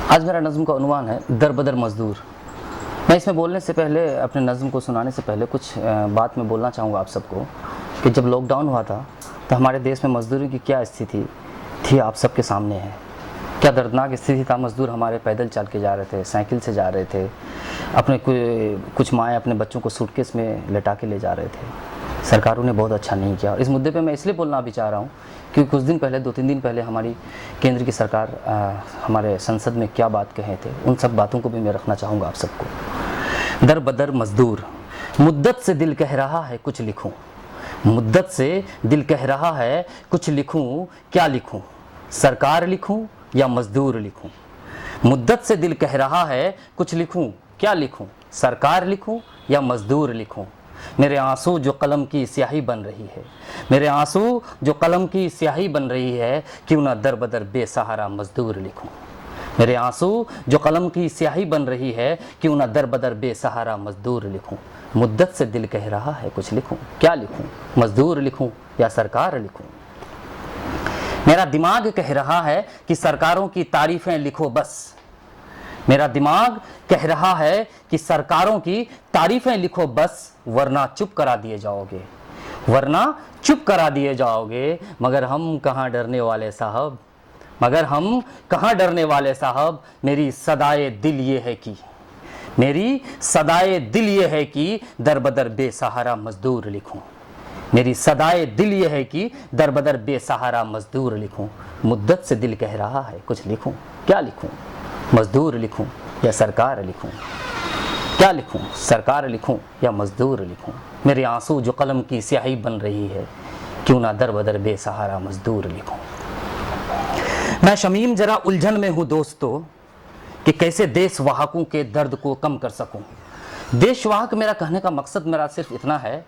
आज मेरा नज़्म का उन्वान है दर बदर मज़दूर। मैं इसमें बोलने से पहले, अपने नज़्म को सुनाने से पहले कुछ बात मैं बोलना चाहूँगा आप सबको कि जब लॉकडाउन हुआ था तो हमारे देश में मज़दूरी की क्या स्थिति थी आप सबके सामने है। क्या दर्दनाक स्थिति था। मज़दूर हमारे पैदल चल के जा रहे थे, साइकिल से जा रहे थे, अपने कुछ माएँ अपने बच्चों को सूटकेस में लेटा के ले जा रहे थे। सरकारों ने बहुत अच्छा नहीं किया। इस मुद्दे पे मैं इसलिए बोलना भी चाह रहा हूँ क्योंकि कुछ दिन पहले, 2-3 दिन पहले हमारी केंद्र की सरकार हमारे संसद में क्या बात कहे थे, उन सब बातों को भी मैं रखना चाहूँगा आप सबको। दर बदर मज़दूर, मुद्दत से दिल कह रहा है कुछ लिखूँ, मुद्दत से दिल कह रहा है कुछ लिखूँ, क्या लिखूँ, सरकार लिखूँ या मज़दूर लिखूँ। मुद्दत से दिल कह रहा है कुछ लिखूँ, क्या लिखूँ, सरकार लिखूँ या मज़दूर लिखूँ। मेरे आंसू जो कलम की स्याही बन रही है, मेरे आंसू जो कलम की स्याही बन रही है, क्यों ना दर बदर बेसहारा मज़दूर लिखूं। मेरे आंसू जो कलम की स्याही बन रही है, क्यों ना दर बदर बेसहारा मज़दूर लिखूं। मुद्दत से दिल कह रहा है कुछ लिखूं, क्या लिखूं, मज़दूर लिखूं या सरकार लिखूं। मेरा दिमाग कह रहा है कि सरकारों की तारीफ़ें लिखो बस, मेरा दिमाग कह रहा है कि सरकारों की तारीफ़ें लिखो बस, वरना चुप करा दिए जाओगे, वरना चुप करा दिए जाओगे। मगर हम कहाँ डरने वाले साहब, मगर हम कहाँ डरने वाले साहब। मेरी सदाए दिल ये है कि, मेरी सदाए दिल ये है कि दर बदर बेसहारा मज़दूर लिखूं। मेरी सदाए दिल ये है कि दर बदर बेसहारा मज़दूर लिखूं। मुद्दत से दिल कह रहा है कुछ लिखूं, क्या लिखूं, मज़दूर लिखूं या सरकार लिखूं। क्या लिखूं, सरकार लिखूं या मज़दूर लिखूं। मेरे आंसू जो कलम की स्याही बन रही है, क्यों ना दर बदर बेसहारा मज़दूर लिखूं। मैं शमीम जरा उलझन में हूँ दोस्तों कि कैसे देशवाहकों के दर्द को कम कर सकूं। देशवाहक, मेरा कहने का मकसद मेरा सिर्फ इतना है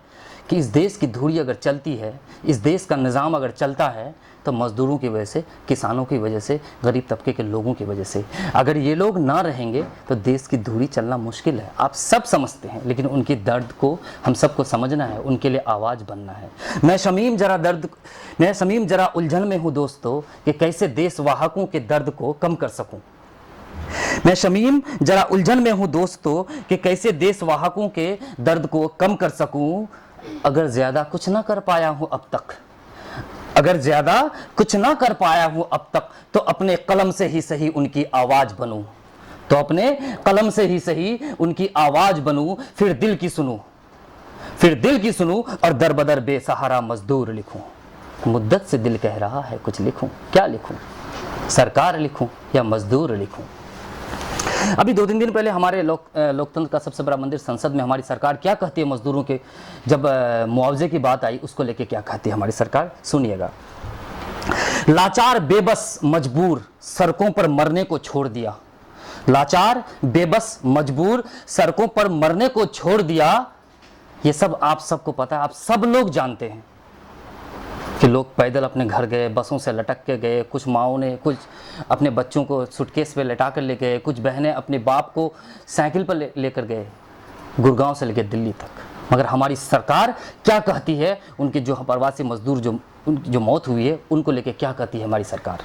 कि इस देश की धुरी अगर चलती है, इस देश का निज़ाम अगर चलता है, तो मज़दूरों की वजह से, किसानों की वजह से, गरीब तबके के लोगों की वजह से। अगर ये लोग ना रहेंगे तो देश की धुरी चलना मुश्किल है। आप सब समझते हैं, लेकिन उनकी दर्द को हम सबको समझना है, उनके लिए आवाज़ बनना है। मैं शमीम जरा उलझन में हूँ दोस्तों कि कैसे देशवाहकों के दर्द को कम कर सकूँ। मैं शमीम जरा उलझन में हूँ दोस्तों कि कैसे देशवाहकों के दर्द को कम कर सकूँ। अगर ज़्यादा कुछ ना कर पाया हूँ अब तक, अगर ज़्यादा कुछ ना कर पाया हूँ अब तक, तो अपने कलम से ही सही उनकी आवाज़ बनूँ, तो अपने कलम से ही सही उनकी आवाज़ बनूँ। फिर दिल की सुनूँ, फिर दिल की सुनूँ और दर बदर बेसहारा मज़दूर लिखूँ। मुद्दत से दिल कह रहा है कुछ लिखूँ, क्या लिखूँ, सरकार लिखूँ या मज़दूर लिखूँ। अभी 2-3 दिन पहले हमारे लोकतंत्र का सबसे बड़ा मंदिर संसद में हमारी सरकार क्या कहती है मज़दूरों के, जब मुआवजे की बात आई उसको लेके क्या कहती है हमारी सरकार, सुनिएगा। लाचार बेबस मजबूर सड़कों पर मरने को छोड़ दिया, लाचार बेबस मजबूर सड़कों पर मरने को छोड़ दिया। ये सब आप सबको पता है, आप सब लोग जानते हैं कि लोग पैदल अपने घर गए, बसों से लटक के गए, कुछ माओं ने कुछ अपने बच्चों को सूटकेस पे लटा कर ले गए, कुछ बहनें अपने बाप को साइकिल पर लेकर गए, गुड़गांव से लेकर दिल्ली तक। मगर हमारी सरकार क्या कहती है, उनके जो प्रवासी मजदूर जो मौत हुई है उनको लेकर क्या कहती है हमारी सरकार।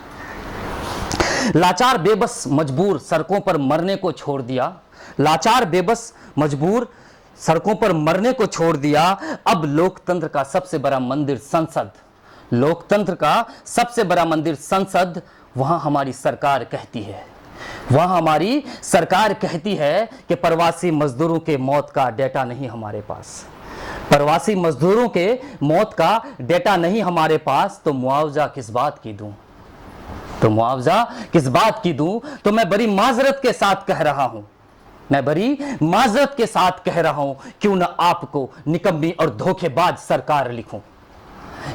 लाचार बेबस मजबूर सड़कों पर मरने को छोड़ दिया, लाचार बेबस मजबूर सड़कों पर मरने को छोड़ दिया। अब लोकतंत्र का सबसे बड़ा मंदिर संसद, लोकतंत्र का सबसे बड़ा मंदिर संसद, वहां हमारी सरकार कहती है, वहां हमारी सरकार कहती है कि प्रवासी मजदूरों के मौत का डेटा नहीं हमारे पास, प्रवासी मजदूरों के मौत का डेटा नहीं हमारे पास, तो मुआवजा किस बात की दूं, तो मुआवजा किस बात की दूं। तो मैं बड़ी माजरत के साथ कह रहा हूं, मैं बड़ी माजरत के साथ कह रहा हूं, क्यों ना आपको निकम्मी और धोखेबाज सरकार लिखूं,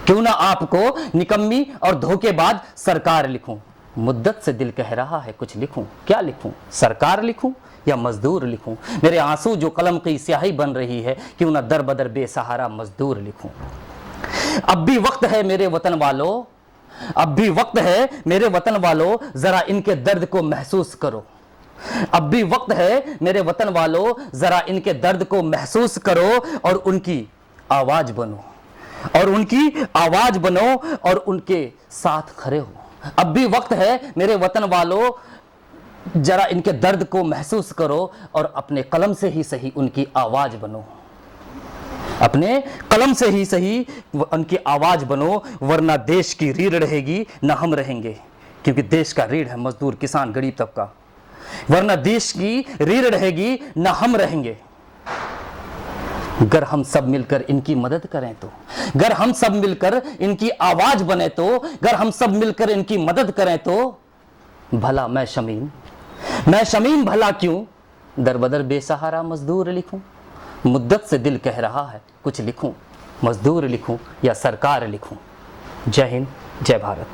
क्यों ना आपको निकम्मी और धोखेबाज सरकार लिखूं। मुद्दत से दिल कह रहा है कुछ लिखूं, क्या लिखूं, सरकार लिखूं या मजदूर लिखूं। मेरे आंसू जो कलम की स्याही बन रही है, क्यों ना दर बदर बेसहारा मजदूर लिखूं। अब भी वक्त है मेरे वतन वालों, अब भी वक्त है मेरे वतन वालों, जरा इनके दर्द को महसूस करो। अब भी वक्त है मेरे वतन वालों, जरा इनके दर्द को महसूस करो और उनकी आवाज बनो, और उनकी आवाज बनो और उनके साथ खड़े हो। अब भी वक्त है मेरे वतन वालों, जरा इनके दर्द को महसूस करो और अपने कलम से ही सही उनकी आवाज बनो, अपने कलम से ही सही उनकी आवाज बनो, वरना देश की रीढ़ रहेगी न हम रहेंगे, क्योंकि देश का रीढ़ है मजदूर, किसान, गरीब तबका। वरना देश की रीढ़ रहेगी न हम रहेंगे। अगर हम सब मिलकर इनकी मदद करें तो, अगर हम सब मिलकर इनकी आवाज बने तो, अगर हम सब मिलकर इनकी मदद करें तो भला मैं शमीन भला क्यों दर बदर बेसहारा मजदूर लिखूं। मुद्दत से दिल कह रहा है कुछ लिखूं, मजदूर लिखूं या सरकार लिखूं। जय हिंद, जय भारत।